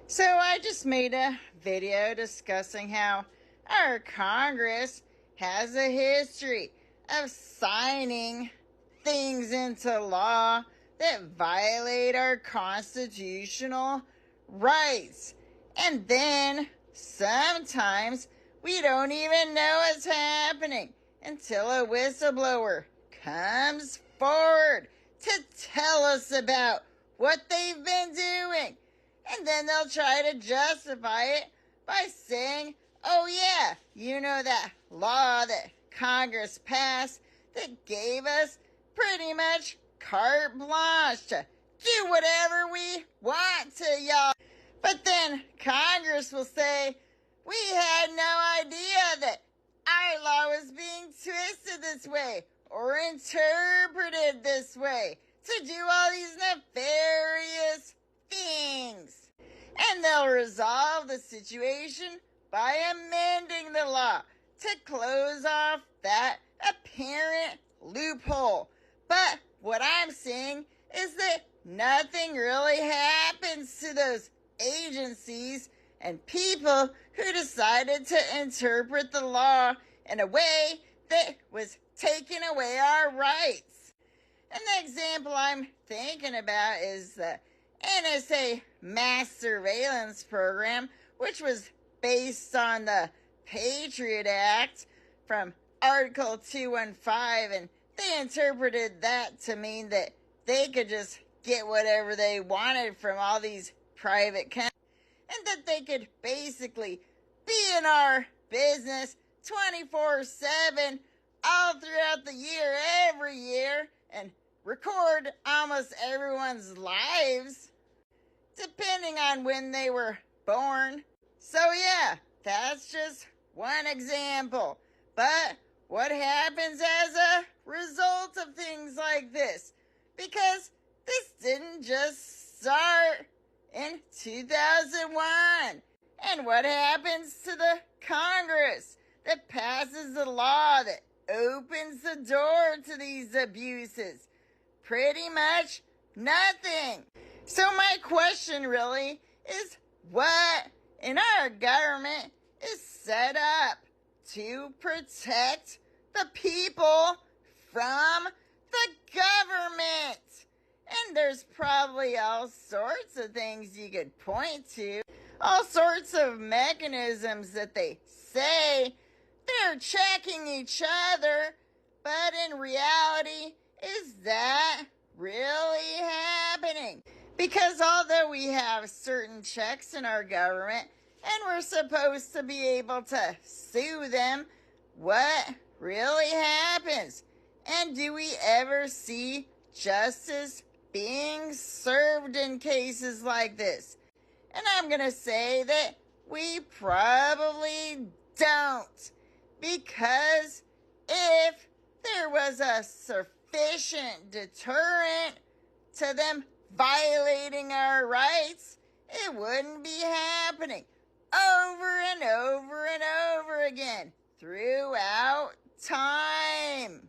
So I just made a video discussing how our Congress has a history of signing things into law that violate our constitutional rights. And then sometimes we don't even know what's happening until a whistleblower comes forward to tell us about what they've been doing. And then they'll try to justify it by saying, oh yeah, you know that law that Congress passed that gave us pretty much carte blanche to do whatever we want to, y'all. But then Congress will say, we had no idea that our law was being twisted this way or interpreted this way to do all these nefarious things. And they'll resolve the situation by amending the law to close off that apparent loophole. But what I'm seeing is that nothing really happens to those agencies and people who decided to interpret the law in a way that was taking away our rights. And the example I'm thinking about is the NSA mass surveillance program, which was based on the Patriot Act from Article 215, and they interpreted that to mean that they could just get whatever they wanted from all these private companies, and that they could basically be in our business 24/7 all throughout the year, every year, and record almost everyone's lives, depending on when they were born. So yeah, that's just one example. But what happens as a result of things like this? Because this didn't just start in 2001. And what happens to the Congress that passes the law that opens the door to these abuses? Pretty much nothing. So my question really is, what in our government is set up to protect the people from the government? And there's probably all sorts of things you could point to, all sorts of mechanisms that they say they're checking each other, but in reality, is that really happening? Because although we have certain checks in our government and we're supposed to be able to sue them, what really happens? And do we ever see justice being served in cases like this? And I'm going to say that we probably don't. Because if there was a sufficient deterrent to them violating our rights, it wouldn't be happening over and over and over again throughout time.